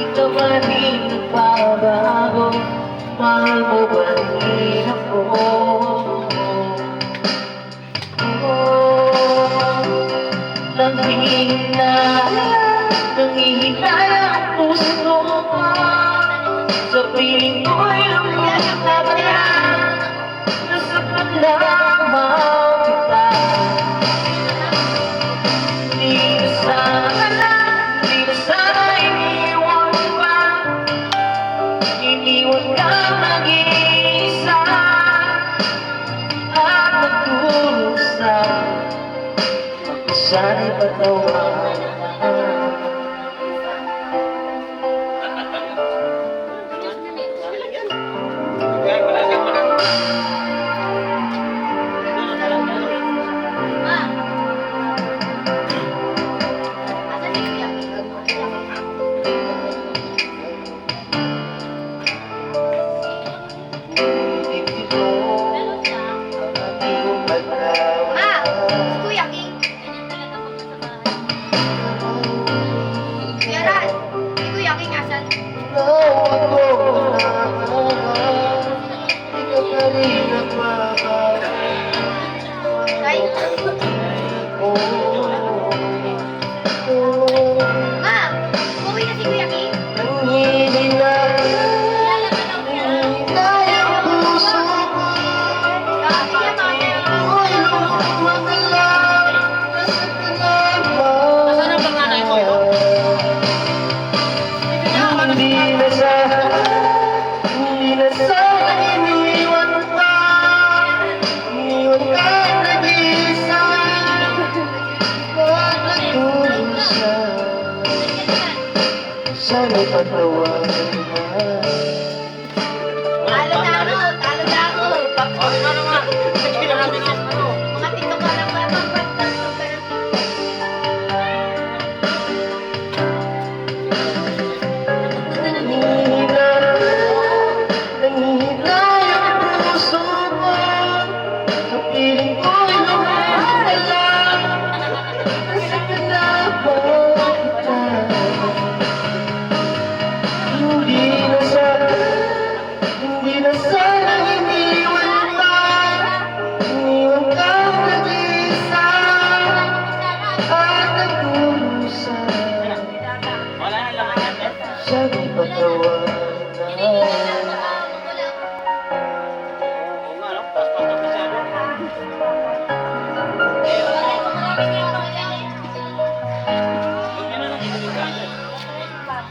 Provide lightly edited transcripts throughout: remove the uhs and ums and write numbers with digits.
Di ka ba rin nagbabago? Mahal mo ba rin ako? Nanghihina ang puso ko. Sa piling ko'y lumulutap na nasaktan lamang kita. Di na sana iniwan pa. Iniwan ka mag-iisa at nagdurusa. Sana'y patawaran. Sana'y patawaran na. Talo na ako! Talo na ako! Mga tito ka lang ba? Nanghihina yung puso ko. Sa piling ko'y lumulala. Nasaktan lamang kita. Hindi na sana iniwan pa. Iniwan kang nag-isa at nagdurusa. Sana'y patawaran na.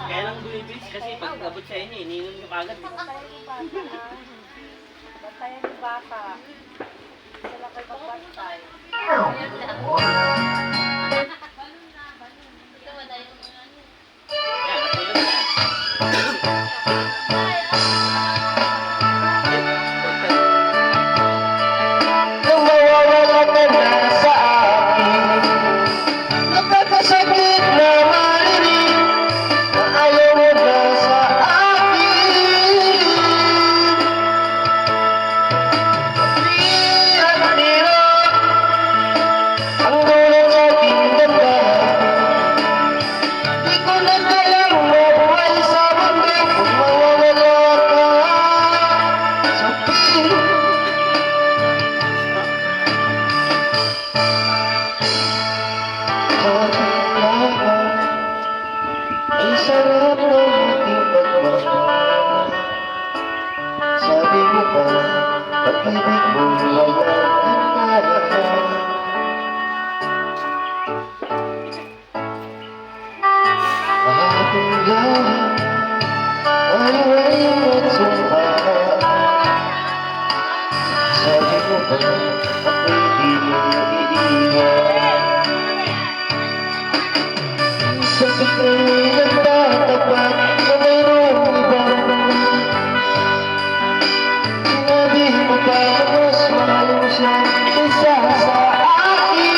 Kaya lang bumibilis kasi pag abot sa inyo, ininom nyo kagad. Bantayan yung bata. Sila kayo magbantay. Yan, natulog yan. Nang mawawala ka na sa akin, nakakasakit na marinig na ayaw mo na sa akin. Di at hirap ang dulot sa aking damdamin. Di ko na kayang mabuhay sa mundo kung mawawala ka sa piling. Ang sarap ng ating pagmamahal. Sabi mo pa, pag-ibig mo walang hanggan. Aking lahat ay ngayon at sumpa. Sabi mo pa, ako'y di mo iiwan. Sa pagkaka'y nagtatapat na mayroong ibang sinabi mo pa mas mahal mo siya kaysa sa akin.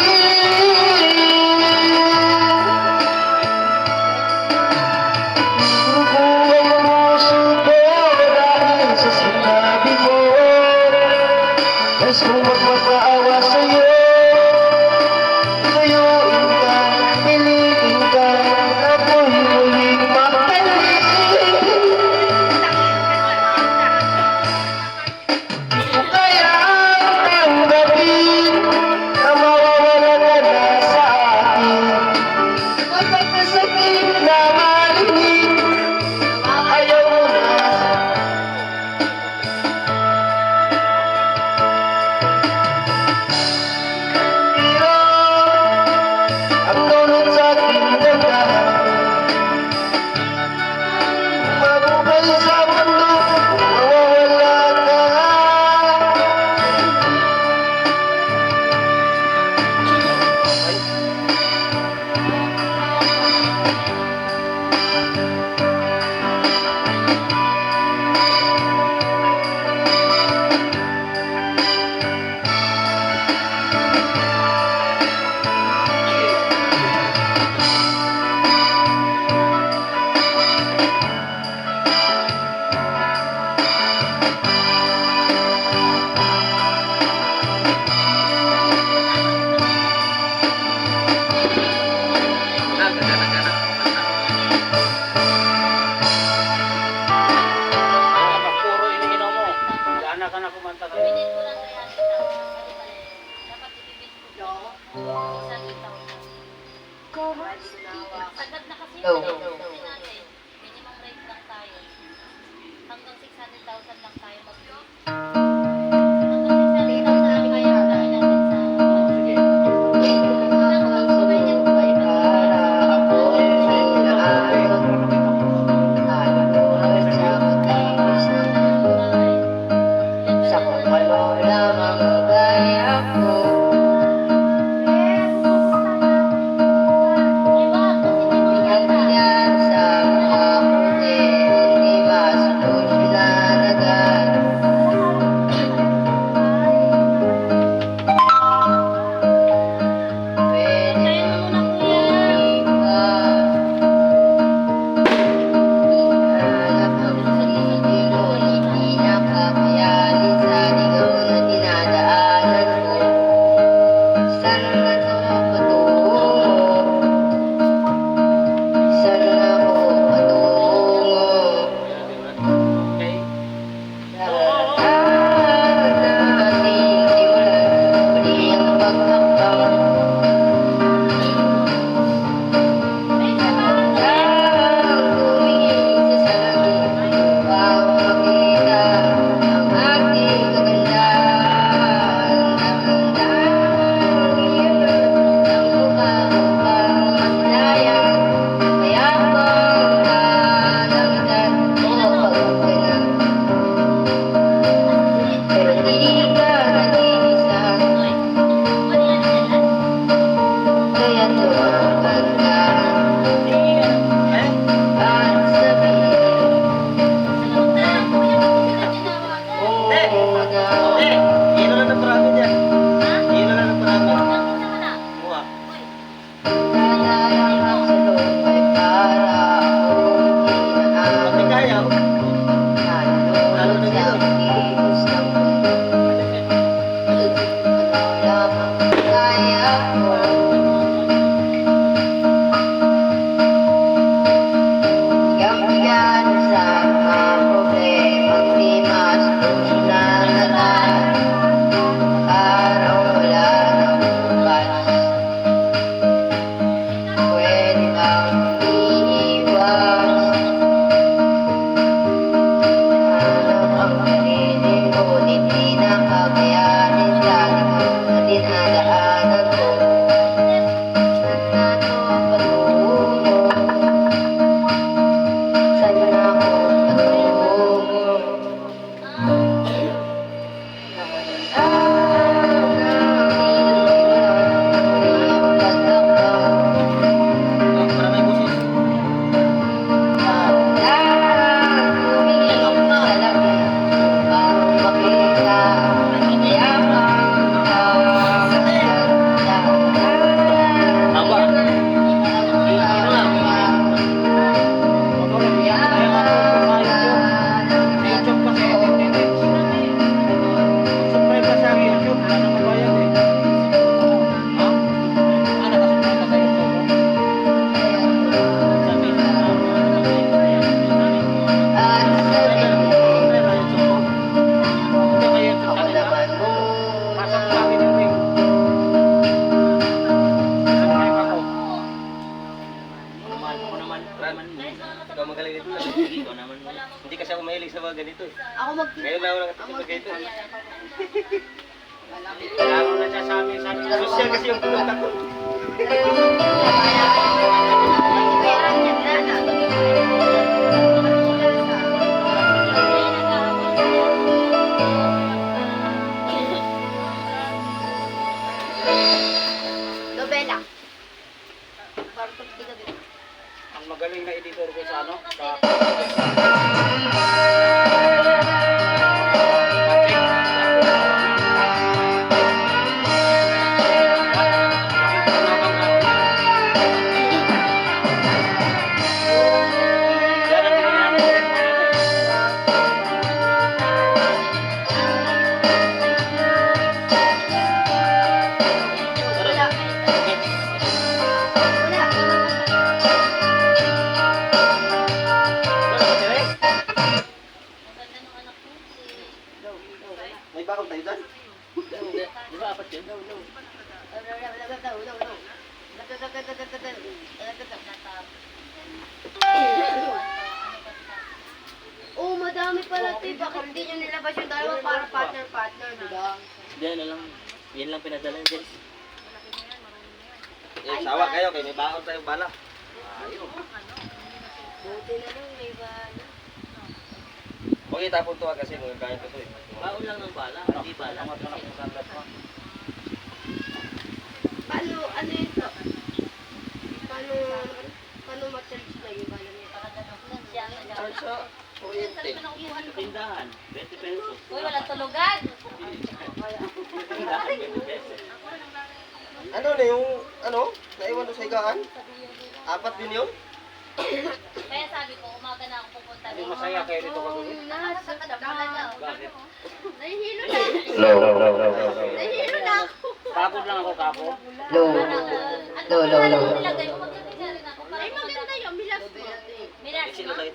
Rubuhay ang puso ko dahil sa sinabi mo. Mas kung magmamaawa sa'yo naman mo. Ikaw magaling dito. Ikaw naman mo. Hindi kasi ako mahilig sa mga ganito eh. Ako mag... Ngayon lang ako nakatapos ganito. Kaya ako nagsasabi sa akin. Social kasi yung pinunta ko. Bayaran yan, Lana. Nobela. Parang pagdi ka din. Ang magaling na editor ko sa ano? Sa... Wala. Wala. May bakal tayo dyan? Di ba apat yun? Oh, madami pala ito. Bakit hindi nyo nilabas yung dalawa para partner-partner, di ba? Diyan na lang. Yan lang pinadala dyan. Eh, sawa kayo kay may bakal tayong bala. Buti na lang, may bala. Huwag itapon to kasi mga kaya ko to eh. Baon lang ng bala. Hindi bala. Paano, ano yun to? Paano ma-charge na yung bala niya? Charge sa kuryente. Tindahan. 20 pesos. Uy, walang tulugan. Tindahan 20 pesos. Ano na yung, ano? Naiwan doon sa higaan? 4 din yun? Kaya sabi ko, umaga na ako pupunta Hindi dito. masaya kayo dito kagabi. Bakit? Nahihilo na. Nahihilo na ako. Pagod lang ako kapo. Ano nilagay mo? Magkakita rin ako. Ay, maganda yung bilas mo. Miras, Sino ma? kayo?